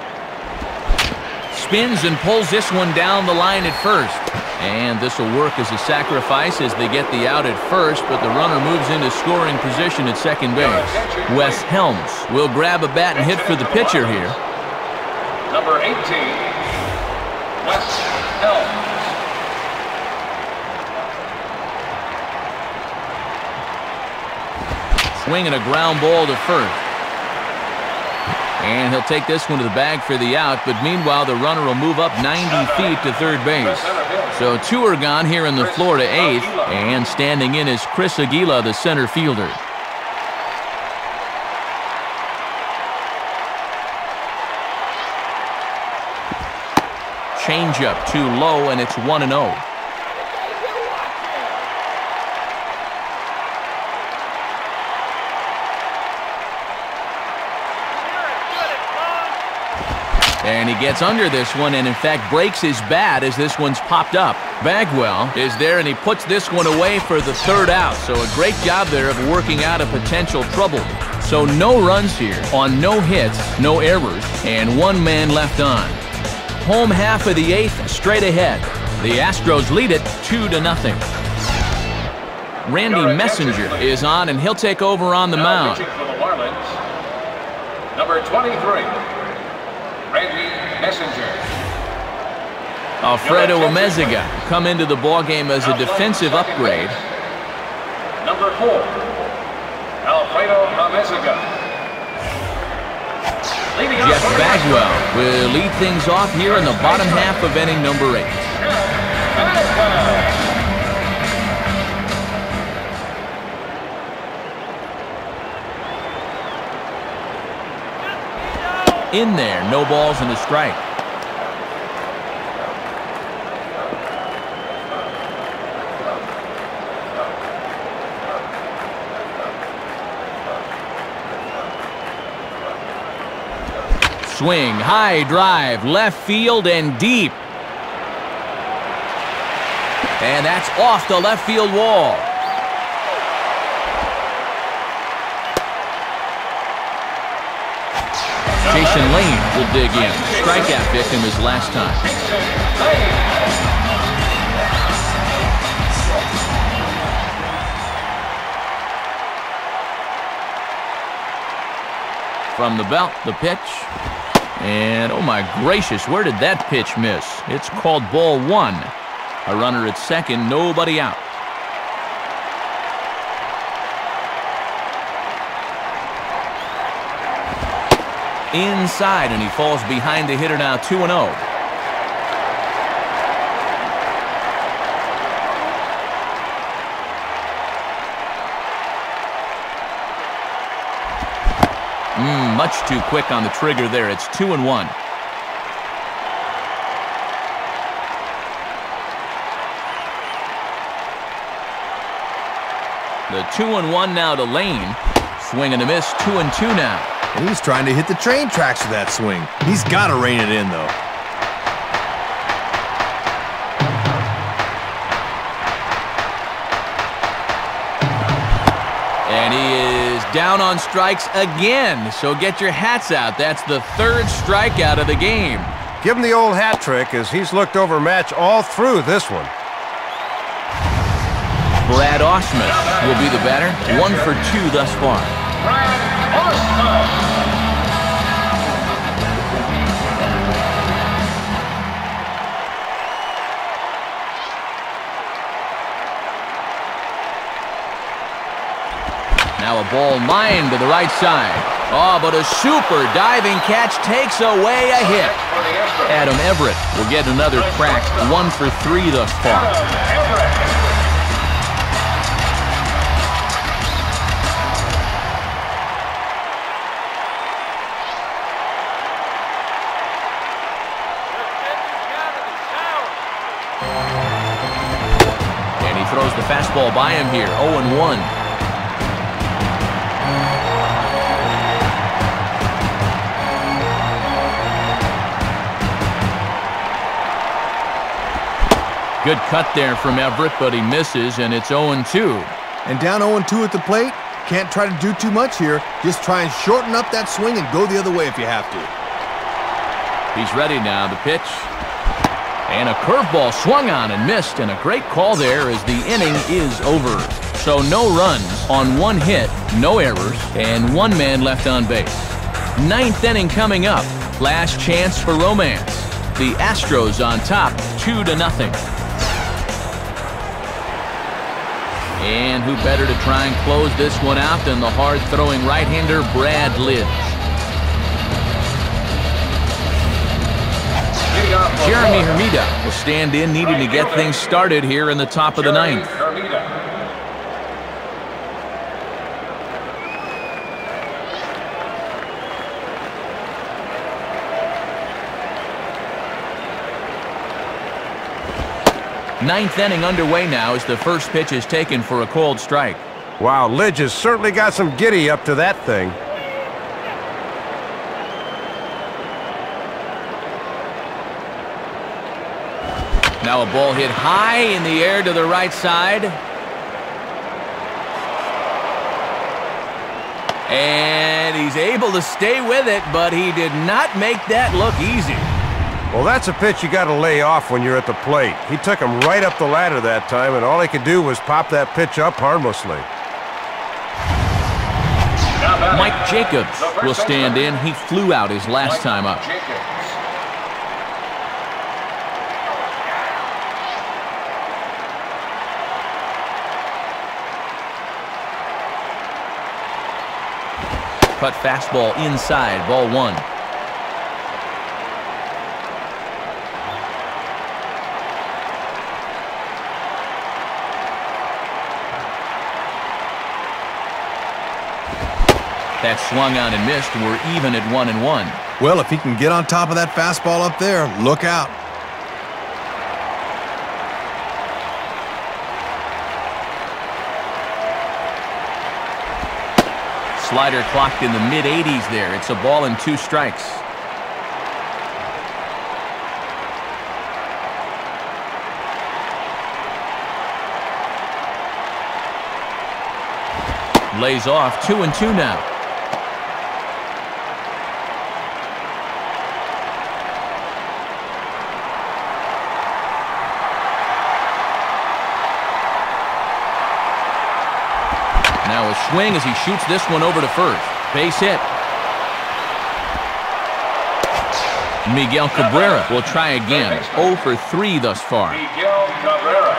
Spins and pulls this one down the line at first. And this will work as a sacrifice as they get the out at first, but the runner moves into scoring position at second base. Wes Helms will grab a bat and hit for the pitcher here. Number 18, Wes Helms. Swinging a ground ball to first. And he'll take this one to the bag for the out, but meanwhile the runner will move up 90 feet to third base. So 2 are gone here in the Florida 8th, and standing in is Chris Aguila, the center fielder. Changeup too low, and it's 1-0. And he gets under this one and, in fact, breaks his bat as this one's popped up. Bagwell is there, and he puts this one away for the third out. So a great job there of working out a potential trouble. So no runs here on no hits, no errors, and one man left on. Home half of the eighth, straight ahead. The Astros lead it 2-0. Randy Messenger is on, and he'll take over on the mound. For the Marlins, number 23, Randy Messenger. Alfredo Amezaga come into the ballgame as a defensive upgrade. Number 4, Alfredo Amezaga. Jeff Bagwell will lead things off here in the bottom half of inning number 8. In there, no balls and a strike. Swing, high drive, left field and deep. And that's off the left field wall. Jason Lane will dig in. Strikeout victim his last time. From the belt, the pitch. And, oh my gracious, where did that pitch miss? It's called ball 1. A runner at second, nobody out. Inside, and he falls behind the hitter now, 2-0. Much too quick on the trigger there. It's 2-1. The 2-1 now to Lane. Swing and a miss, 2-2 now. And he's trying to hit the train tracks with that swing. He's got to rein it in, though. And he is down on strikes again. So get your hats out. That's the third strikeout of the game. Give him the old hat trick, as he's looked overmatched all through this one. Brad Ausmus will be the batter. 1 for 2 thus far. Brad Ausmus. Now a ball lined to the right side. Oh, but a super diving catch takes away a hit. Adam Everett will get another crack. 1 for 3 thus far. And he throws the fastball by him here. 0-1. Good cut there from Everett, but he misses, and it's 0-2. And down 0-2 at the plate, can't try to do too much here. Just try and shorten up that swing and go the other way if you have to. He's ready now, the pitch. And a curveball swung on and missed, and a great call there as the inning is over. So no runs on 1 hit, no errors, and 1 man left on base. 9th inning coming up. Last chance for romance. The Astros on top, 2-0. And who better to try and close this one out than the hard-throwing right-hander Brad Lidge. Jeremy Hermida will stand in, needing to get things started here in the top of the 9th. 9th inning underway now as the first pitch is taken for a called strike. Wow, Lidge has certainly got some giddy up to that thing. Now a ball hit high in the air to the right side. And he's able to stay with it, but he did not make that look easy. Well, that's a pitch you got to lay off when you're at the plate. He took him right up the ladder that time, and all he could do was pop that pitch up harmlessly. Mike Jacobs will stand in. He flew out his last time up. Cut fastball inside, ball 1. That swung on and missed. We're even at 1-1. Well, if he can get on top of that fastball up there, look out. Slider clocked in the mid-80s there. It's a ball and 2 strikes. Lays off, 2-2 now. Now a swing as he shoots this one over to first. Base hit. Miguel Cabrera will try again. 0 for 3 thus far. Miguel Cabrera.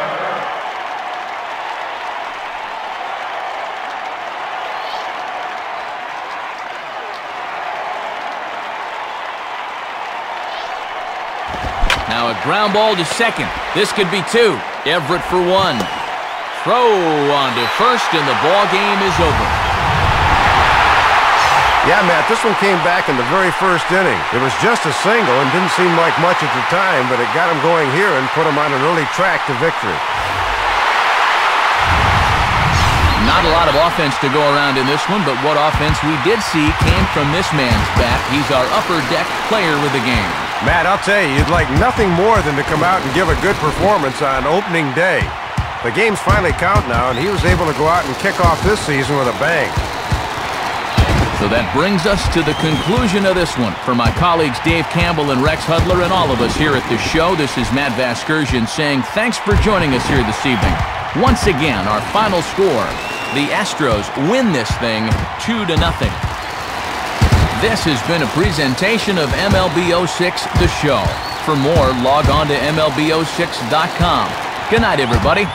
Now a ground ball to second. This could be 2. Everett for 1. Throw on to first, and the ball game is over. Yeah, Matt, this one came back in the very first inning. It was just a single and didn't seem like much at the time, but it got him going here and put him on an early track to victory. Not a lot of offense to go around in this one, but what offense we did see came from this man's bat. He's our upper deck player with the game. Matt, I'll tell you, you'd like nothing more than to come out and give a good performance on opening day. The game's finally count now, and he was able to go out and kick off this season with a bang. So that brings us to the conclusion of this one. For my colleagues Dave Campbell and Rex Hudler and all of us here at the show, this is Matt Vasgersian saying thanks for joining us here this evening. Once again, our final score, the Astros win this thing 2-0. This has been a presentation of MLB 06 The Show. For more, log on to MLB06.com. Good night, everybody.